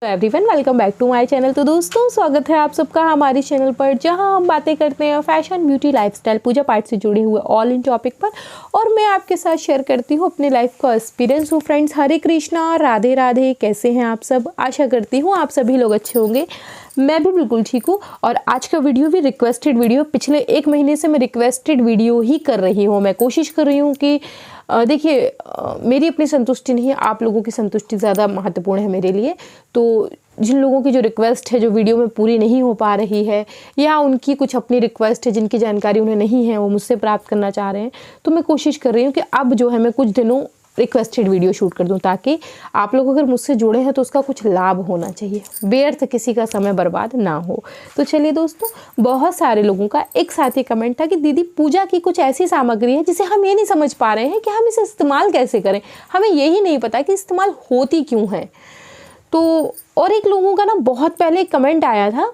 Everyone welcome back to my channel. तो दोस्तों स्वागत है आप सबका हमारे चैनल पर, जहां हम बातें करते हैं फैशन, ब्यूटी, लाइफस्टाइल, पूजा पाठ से जुड़े हुए ऑल इन टॉपिक पर। और मैं आपके साथ शेयर करती हूँ अपने लाइफ का एक्सपीरियंस। हो फ्रेंड्स, हरे कृष्णा, राधे राधे। कैसे हैं आप सब? आशा करती हूँ आप सभी लोग अच्छे होंगे। मैं भी बिल्कुल ठीक हूँ। और आज का वीडियो भी रिक्वेस्टेड वीडियो, पिछले 1 महीने से मैं रिक्वेस्टेड वीडियो ही कर रही हूँ। मैं कोशिश कर रही हूँ कि देखिए मेरी अपनी संतुष्टि नहीं है, आप लोगों की संतुष्टि ज़्यादा महत्वपूर्ण है मेरे लिए। तो जिन लोगों की जो रिक्वेस्ट है, जो वीडियो में पूरी नहीं हो पा रही है, या उनकी कुछ अपनी रिक्वेस्ट है जिनकी जानकारी उन्हें नहीं है, वो मुझसे प्राप्त करना चाह रहे हैं, तो मैं कोशिश कर रही हूँ कि अब जो है मैं कुछ दिनों रिक्वेस्टेड वीडियो शूट कर दूं, ताकि आप लोग अगर मुझसे जुड़े हैं तो उसका कुछ लाभ होना चाहिए, व्यर्थ किसी का समय बर्बाद ना हो। तो चलिए दोस्तों, बहुत सारे लोगों का एक साथ ही कमेंट था कि दीदी पूजा की कुछ ऐसी सामग्री है जिसे हम ये नहीं समझ पा रहे हैं कि हम इसे इस्तेमाल कैसे करें, हमें यही नहीं पता कि इस्तेमाल होती क्यों है। तो और एक लोगों का ना बहुत पहले एक कमेंट आया था,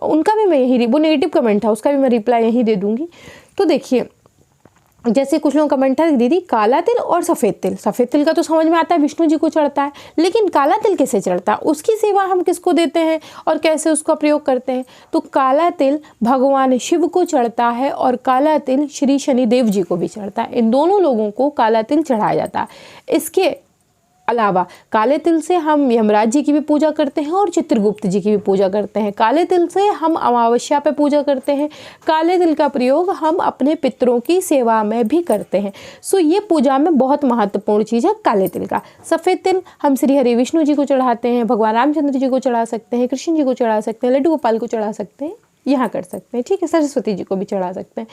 उनका भी मैं यही, वो नेगेटिव कमेंट था, उसका भी मैं रिप्लाई यहीं दे दूँगी। तो देखिए, जैसे कुछ लोगों का कमेंट था, दीदी काला तिल और सफ़ेद तिल, सफ़ेद तिल का तो समझ में आता है विष्णु जी को चढ़ता है, लेकिन काला तिल कैसे चढ़ता है, उसकी सेवा हम किसको देते हैं और कैसे उसका प्रयोग करते हैं? तो काला तिल भगवान शिव को चढ़ता है और काला तिल श्री शनिदेव जी को भी चढ़ता है। इन दोनों लोगों को काला तिल चढ़ाया जाता है। इसके अलावा काले तिल से हम यमराज जी की भी पूजा करते हैं और चित्रगुप्त जी की भी पूजा करते हैं। काले तिल से हम अमावस्या पे पूजा करते हैं। काले तिल का प्रयोग हम अपने पितरों की सेवा में भी करते हैं। सो ये पूजा में बहुत महत्वपूर्ण चीज़ है काले तिल का। सफ़ेद तिल हम श्री हरि विष्णु जी को चढ़ाते हैं, भगवान रामचंद्र जी को चढ़ा सकते हैं, कृष्ण जी को चढ़ा सकते हैं, लड्डू गोपाल को चढ़ा सकते हैं, यहाँ कर सकते हैं, ठीक है, सरस्वती जी को भी चढ़ा सकते हैं।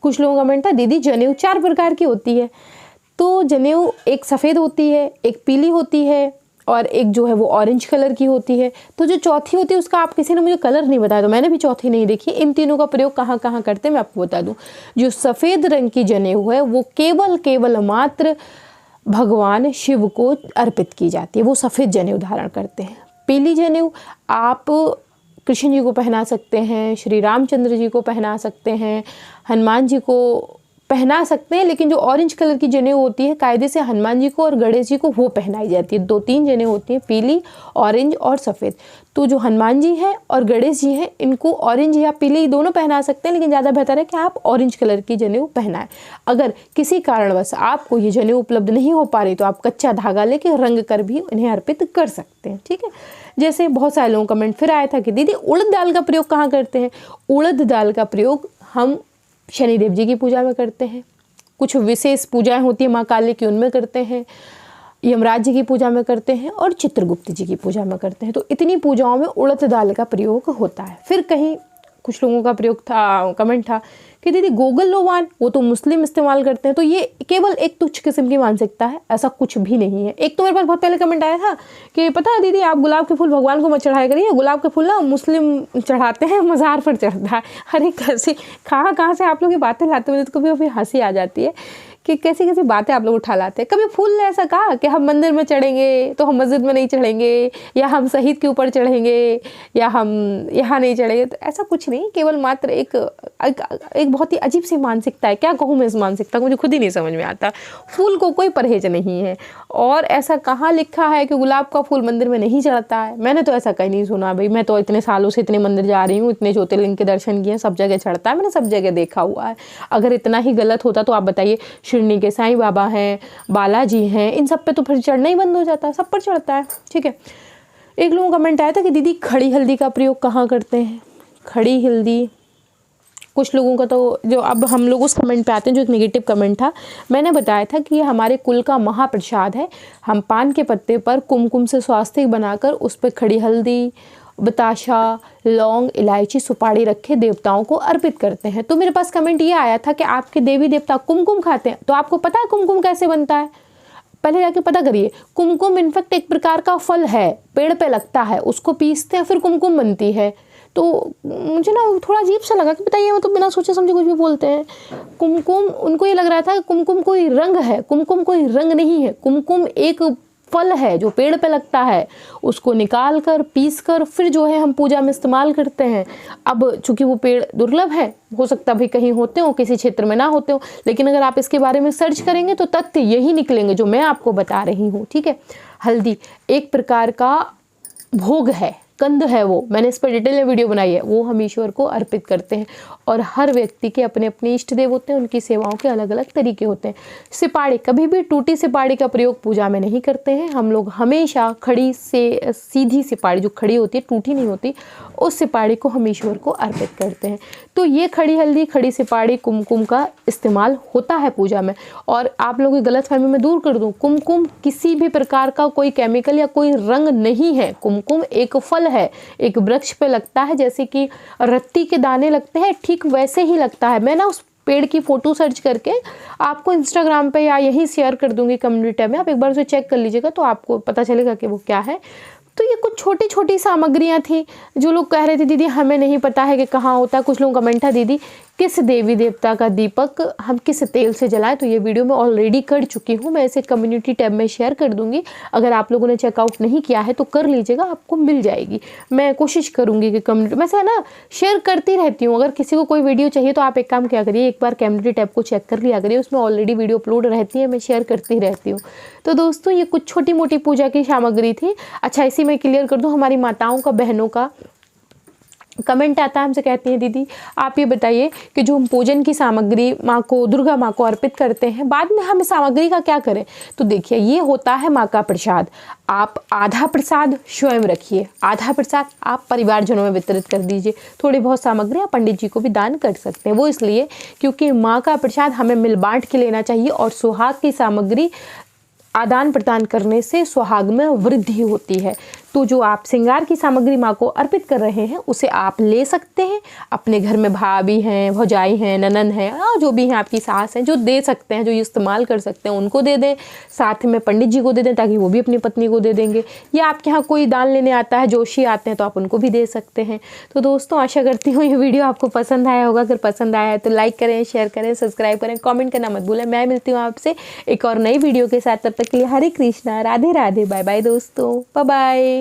कुछ लोगों का कमेंट था, दीदी जनेऊ 4 प्रकार की होती है। तो जनेऊ एक सफ़ेद होती है, एक पीली होती है, और एक जो है वो ऑरेंज कलर की होती है। तो जो चौथी होती है उसका आप किसी ने मुझे कलर नहीं बताया, तो मैंने भी चौथी नहीं देखी। इन तीनों का प्रयोग कहाँ कहाँ करते हैं मैं आपको बता दूं। जो सफ़ेद रंग की जनेऊ है वो केवल मात्र भगवान शिव को अर्पित की जाती है, वो सफ़ेद जनेऊ धारण करते हैं। पीली जनेऊ आप कृष्ण जी को पहना सकते हैं, श्री रामचंद्र जी को पहना सकते हैं, हनुमान जी को पहना सकते हैं, लेकिन जो ऑरेंज कलर की जनेऊ होती है कायदे से हनुमान जी को और गणेश जी को वो पहनाई जाती है। 2-3 जनेऊ होती हैं, पीली, ऑरेंज और सफ़ेद। तो जो हनुमान जी हैं और गणेश जी हैं, इनको ऑरेंज या पीली दोनों पहना सकते हैं, लेकिन ज़्यादा बेहतर है कि आप ऑरेंज कलर की जनेऊ पहनाएं। अगर किसी कारणवश आपको ये जनेऊ उपलब्ध नहीं हो पा रही तो आप कच्चा धागा लेके रंग कर भी उन्हें अर्पित कर सकते हैं, ठीक है। जैसे बहुत सारे लोगों का कमेंट फिर आया था कि दीदी उड़द दाल का प्रयोग कहाँ करते हैं? उड़द दाल का प्रयोग हम शनिदेव जी की पूजा में करते हैं, कुछ विशेष पूजाएं होती हैं माँ काली की, उनमें करते हैं, यमराज जी की पूजा में करते हैं और चित्रगुप्त जी की पूजा में करते हैं। तो इतनी पूजाओं में उड़द दाल का प्रयोग होता है। फिर कहीं कुछ लोगों का प्रयोग था, कमेंट था कि दीदी गोगल लोवान, वो तो मुस्लिम इस्तेमाल करते हैं। तो ये केवल एक तुच्छ किस्म की मानसिकता है, ऐसा कुछ भी नहीं है। एक तो मेरे पास बहुत पहले कमेंट आया था कि पता है दीदी आप गुलाब के फूल भगवान को मत चढ़ाया करिए, गुलाब के फूल ना मुस्लिम चढ़ाते हैं, मज़ार पर चढ़ता है। अरे कैसे कहाँ से आप लोग ये बातें लाते हुए, तो कभी हंसी आ जाती है कि कैसी कैसी बातें आप लोग उठा लाते हैं। कभी फूल ने ऐसा कहा कि हम मंदिर में चढ़ेंगे तो हम मस्जिद में नहीं चढ़ेंगे, या हम शहीद के ऊपर चढ़ेंगे, या हम यहाँ नहीं चढ़ेंगे? तो ऐसा कुछ नहीं, केवल मात्र एक बहुत ही अजीब सी मानसिकता है। क्या कहूँ मैं इस मानसिकता को, मुझे खुद ही नहीं समझ में आता। फूल को कोई परहेज नहीं है, और ऐसा कहाँ लिखा है कि गुलाब का फूल मंदिर में नहीं चढ़ता है? मैंने तो ऐसा कहीं नहीं सुना भाई। मैं तो इतने सालों से इतने मंदिर जा रही हूँ, इतने ज्योतिर्लिंग के दर्शन किए, सब जगह चढ़ता है, मैंने सब जगह देखा हुआ है। अगर इतना ही गलत होता तो आप बताइए, शिरडी के साईं बाबा हैं, बालाजी हैं, इन सब पे तो फिर चढ़ना ही बंद हो जाता है, सब पर चढ़ता है, ठीक है। एक लोगों का कमेंट आया था कि दीदी खड़ी हल्दी का प्रयोग कहाँ करते हैं? खड़ी हल्दी कुछ लोगों का तो, जो अब हम लोग उस कमेंट पे आते हैं जो एक नेगेटिव कमेंट था, मैंने बताया था कि ये हमारे कुल का महाप्रसाद है। हम पान के पत्ते पर कुमकुम से स्वास्तिक बनाकर उस पर खड़ी हल्दी, बताशा, लौंग, इलायची, सुपारी रखे देवताओं को अर्पित करते हैं। तो मेरे पास कमेंट ये आया था कि आपके देवी देवता कुमकुम खाते हैं, तो आपको पता है कुमकुम कैसे बनता है? पहले जाके पता करिए। कुमकुम इनफैक्ट एक प्रकार का फल है, पेड़ पे लगता है, उसको पीसते हैं फिर कुमकुम बनती है। तो मुझे ना थोड़ा अजीब सा लगा कि बताइए, वो तो बिना सोचे समझे कुछ भी बोलते हैं। कुमकुम, उनको ये लग रहा था कि कुमकुम कोई रंग है, कुमकुम कोई रंग नहीं है। कुमकुम एक फल है जो पेड़ पे लगता है, उसको निकाल कर पीस कर फिर जो है हम पूजा में इस्तेमाल करते हैं। अब चूंकि वो पेड़ दुर्लभ है, हो सकता भाई कहीं होते हो, किसी क्षेत्र में ना होते हो, लेकिन अगर आप इसके बारे में सर्च करेंगे तो तथ्य यही निकलेंगे जो मैं आपको बता रही हूँ, ठीक है। हल्दी एक प्रकार का भोग है, कंद है, वो मैंने इस पर डिटेल में वीडियो बनाई है, वो हम ईश्वर को अर्पित करते हैं। और हर व्यक्ति के अपने अपने इष्ट देव होते हैं, उनकी सेवाओं के अलग अलग तरीके होते हैं। सिपाड़ी, कभी भी टूटी सिपाड़ी का प्रयोग पूजा में नहीं करते हैं हम लोग। हमेशा खड़ी से सीधी सिपाड़ी जो खड़ी होती है, टूटी नहीं होती, उस सिपाड़ी को हम ईश्वर को अर्पित करते हैं। तो ये खड़ी हल्दी, खड़ी सिपाड़ी, कुमकुम का इस्तेमाल होता है पूजा में। और आप लोगों की गलतफहमी मैं दूर कर दूं, कुमकुम किसी भी प्रकार का कोई केमिकल या कोई रंग नहीं है। कुमकुम एक फल है, एक वृक्ष पे लगता है, जैसे कि रत्ती के दाने लगते हैं, ठीक वैसे ही लगता है। मैं ना उस पेड़ की फ़ोटो सर्च करके आपको इंस्टाग्राम पे या यहीं शेयर कर दूंगी कम्युनिटी टैब में, आप एक बार उसे चेक कर लीजिएगा तो आपको पता चलेगा कि वो क्या है। तो ये कुछ छोटी छोटी सामग्रियाँ थी जो लोग कह रहे थे दीदी हमें नहीं पता है कि कहाँ होता है। कुछ लोग कमेंट था दीदी किस देवी देवता का दीपक हम किस तेल से जलाएं, तो ये वीडियो मैं ऑलरेडी कर चुकी हूँ, मैं इसे कम्युनिटी टैब में शेयर कर दूंगी। अगर आप लोगों ने चेकआउट नहीं किया है तो कर लीजिएगा, आपको मिल जाएगी। मैं कोशिश करूँगी कि कम्युनिटी में से ना शेयर करती रहती हूँ। अगर किसी को कोई वीडियो चाहिए तो आप एक काम क्या करिए, एक बार कम्युनिटी टैब को चेक कर लिया करिए, उसमें ऑलरेडी वीडियो अपलोड रहती है, मैं शेयर करती रहती हूँ। तो दोस्तों ये कुछ छोटी मोटी पूजा की सामग्री थी। अच्छा इसी में क्लियर कर दूँ, हमारी माताओं का, बहनों का कमेंट आता है, हमसे कहती हैं दीदी आप ये बताइए कि जो हम पूजन की सामग्री माँ को, दुर्गा माँ को अर्पित करते हैं, बाद में हम इस सामग्री का क्या करें। तो देखिए ये होता है माँ का प्रसाद। आप आधा प्रसाद स्वयं रखिए, आधा प्रसाद आप परिवारजनों में वितरित कर दीजिए। थोड़ी बहुत सामग्री आप पंडित जी को भी दान कर सकते हैं। वो इसलिए क्योंकि माँ का प्रसाद हमें मिल बांट के लेना चाहिए, और सुहाग की सामग्री आदान प्रदान करने से सुहाग में वृद्धि होती है। तो जो आप श्रृंगार की सामग्री माँ को अर्पित कर रहे हैं उसे आप ले सकते हैं, अपने घर में भाभी हैं, भौजाई हैं, ननन हैं, जो भी हैं आपकी सास हैं, जो दे सकते हैं, जो इस्तेमाल कर सकते हैं उनको दे दें। साथ में पंडित जी को दे दें ताकि वो भी अपनी पत्नी को दे देंगे, या आपके यहाँ कोई दान लेने आता है, जोशी आते हैं, तो आप उनको भी दे सकते हैं। तो दोस्तों आशा करती हूँ ये वीडियो आपको पसंद आया होगा। अगर पसंद आया है तो लाइक करें, शेयर करें, सब्सक्राइब करें, कॉमेंट करना मत भूलें। मैं मिलती हूँ आपसे एक और नई वीडियो के साथ, तब तक के लिए हरे कृष्णा, राधे राधे, बाय बाय दोस्तों, बाय बाय।